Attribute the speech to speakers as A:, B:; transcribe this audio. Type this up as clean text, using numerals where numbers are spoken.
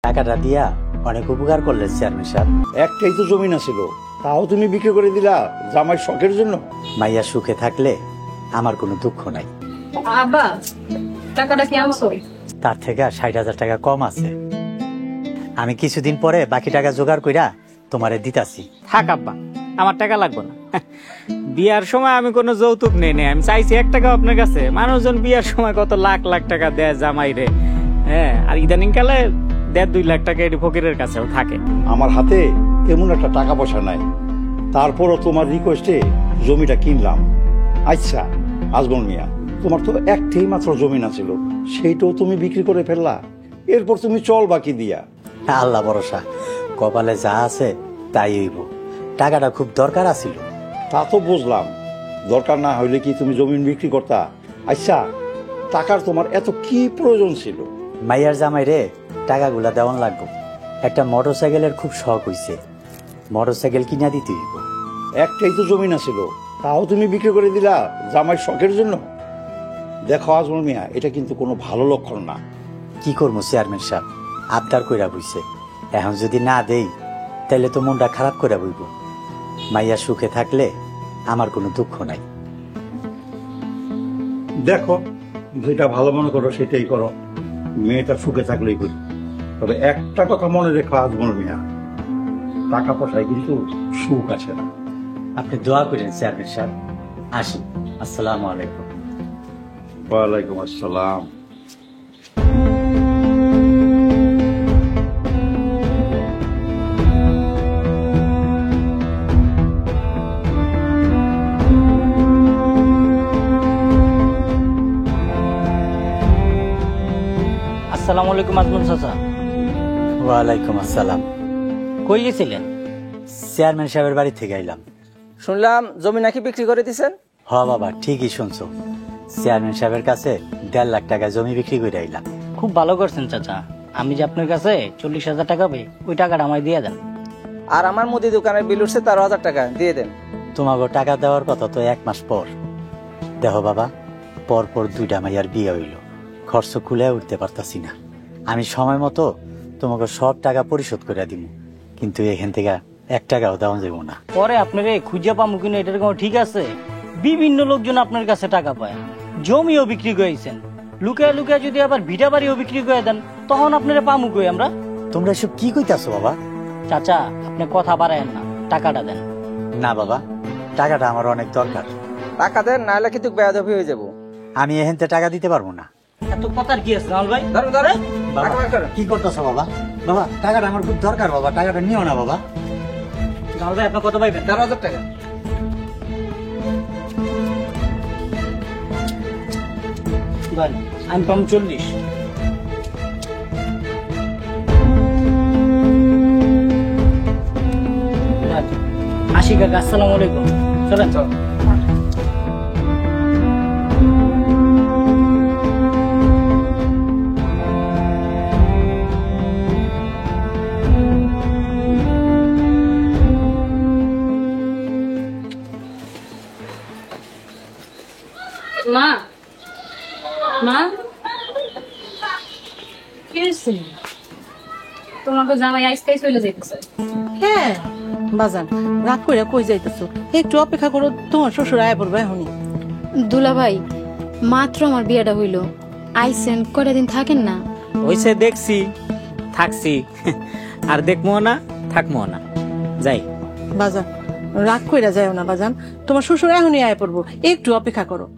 A: টাকাটা দিয়া অনেক উপকার করলেন চেয়ারম্যান সাহেব।
B: একটাই তো জমি না ছিল, তাও তুমি বিক্রি করে দিলা জামাই শখের জন্য।
A: মাইয়া সুখে থাকলে আমার কোনো দুঃখ নাই।
C: আব্বা টাকাটা কি আনছো?
A: তার থেকে 60,000 টাকা কম আছে। আমি কিছুদিন পরে বাকি টাকা জোগাড় কইরা তোমারে দিতাছি।
D: থাক আব্বা, আমার টাকা লাগবে না। বিয়ার সময় আমি কোনো যৌতুক নেই নে, আমি চাইছি 1 টাকা আপনার কাছে। মানুষজন বিয়ার সময় কত লাখ লাখ টাকা দেয় জামাই রে। হ্যাঁ, আর ইদানিং কালে 1.5-2 লাখ টাকা এটি ফকিরের কাছেও থাকে।
B: আমার হাতে তেমন একটা টাকা পয়সা নাই, তারপরও তোমার রিকোয়েস্টে জমিটা কিনলাম। আচ্ছা আজমল মিয়া, তোমার তো একটাই মাত্র জমি না ছিল, সেইটাও তুমি বিক্রি করে ফেললা। এরপর তুমি চল বাকি দিয়া।
A: আল্লাহ ভরসা, কপালে যা আছে তাই হইব। টাকাটা খুব দরকার আছিল।
B: তা তো বুঝলাম, দরকার না হইলে কি তুমি জমি বিক্রি করতা? আচ্ছা, টাকার তোমার এত কি প্রয়োজন ছিল?
A: মাইয়ার জামাই রে টাকাগুলা দেওয়ান লাগবো। একটা মোটরসাইকেলের খুব শখ হইছে, মোটরসাইকেল কিনা দিতে হইব।
B: একটাই তো জমি না ছিল, তাও তুমি বিক্রি করে দিলা জামাই শখের জন্য। দেখো আজমল মিয়া, এটা কিন্তু কোনো ভালো লক্ষণ না।
A: কি করবো চেয়ারম্যান সাহেব, আবদার কইরা বইছে। এখন যদি না দেই তাইলে তো মনটা খারাপ কইরা বইব। মাইয়া সুখে থাকলে আমার কোনো দুঃখ নাই।
B: দেখো, যেটা ভালো মনে করো সেটাই করো, মেয়েটা সুখে থাকলেই করি। তবে একটা কথা মনে রেখো আজমল মিয়া, টাকা পয়সায় কিন্তু সুখ আছে না।
A: আপনি দোয়া করেন চেয়ারম্যান সাহেব। আসি, আসসালামু আলাইকুম।
B: ওয়ালাইকুম আসসালাম।
D: আসসালামু আলাইকুম আজমল চাচা।
A: ওয়ালাইকুম আসসালাম।
D: কই গেছিলেন?
A: চেয়ারম্যান সাহেবের বাড়ি থেকে আইলাম।
E: শুনলাম জমি নাকি বিক্রি করে দিছেন।
A: হ বাবা, ঠিকই শুনছো। চেয়ারম্যান সাহেবের কাছে 1.5 লাখ টাকা জমি বিক্রি করে আইলাম।
D: খুব ভালো করছেন চাচা। আমি যে আপনার কাছে 40,000 টাকা পাই, ওই টাকাটা আমায় দিয়ে দেন।
E: আর আমার মুদি দোকানের বিল উঠছে 13,000 টাকা, দিয়ে দেন।
A: তোমাকে টাকা দেওয়ার কথা তো 1 মাস পর। দেখো বাবা, পর পর 2টা মাইয়ার বিয়ে হইল, খরচ খুলে উঠতে পারতাছি না। আমি সময় মতো তোমাকে সব টাকা পরিশোধ করে দিব, কিন্তু এখান থেকে 1 টাকাও দেওয়া যাব না।
D: পরে আপনার খুঁজে পামু কিনা এটার কোনো ঠিক আছে? বিভিন্ন লোকজন আপনার কাছে টাকা পায়, জমিও বিক্রি করেছেন। লুকায় লুকায় যদি আবার ভিটা বাড়িও বিক্রি করে দেন, তখন আপনারা পামু কই আমরা?
A: তোমরা এসব কি কইতাছো বাবা?
D: চাচা, আপনি কথা বাড়ায়েন না, টাকাটা দেন।
A: না বাবা, টাকাটা আমার অনেক দরকার।
E: টাকা দেন, নাহলে কিন্তু বেয়াদবি হয়ে যাবো।
A: আমি এখান থেকে টাকা দিতে পারবো না।
D: এত কথার কি আছে জামাল ভাই?
E: ধরো ধরো,
A: বাবা,
E: টাকা বের করো।
A: কি করতেছো বাবা? বাবা, টাকাটা আমার খুব দরকার বাবা, টাকাটা নিও না বাবা।
D: জামাল ভাই, আপনার কত পাইবেন?
E: 13,000 টাকা।
D: দেন, আমি পাম 40। আসি কাকা, আসসালামু আলাইকুম। চলেন চল।
C: মা মা কি হয়েছে? তোমাকে জামাই আইসকাই চলে যাইতেছে।
F: হ্যাঁ বাজান, রাগ করে কই যাইতেছো? একটু অপেক্ষা করো, তোমার শ্বশুর আয়া পড়বে এখনই।
G: দুলাভাই, মাত্র আমার বিয়েটা হইল, আইসেন কয়টা দিন থাকেন না?
D: ওইসে দেখছি, থাকছি, আর দেখবো না, থাকবো না, যাই।
F: বাজান, রাগ কইরা যাও না বাজান, তোমার শ্বশুর এখনই আয়া পড়বো, একটু অপেক্ষা করো।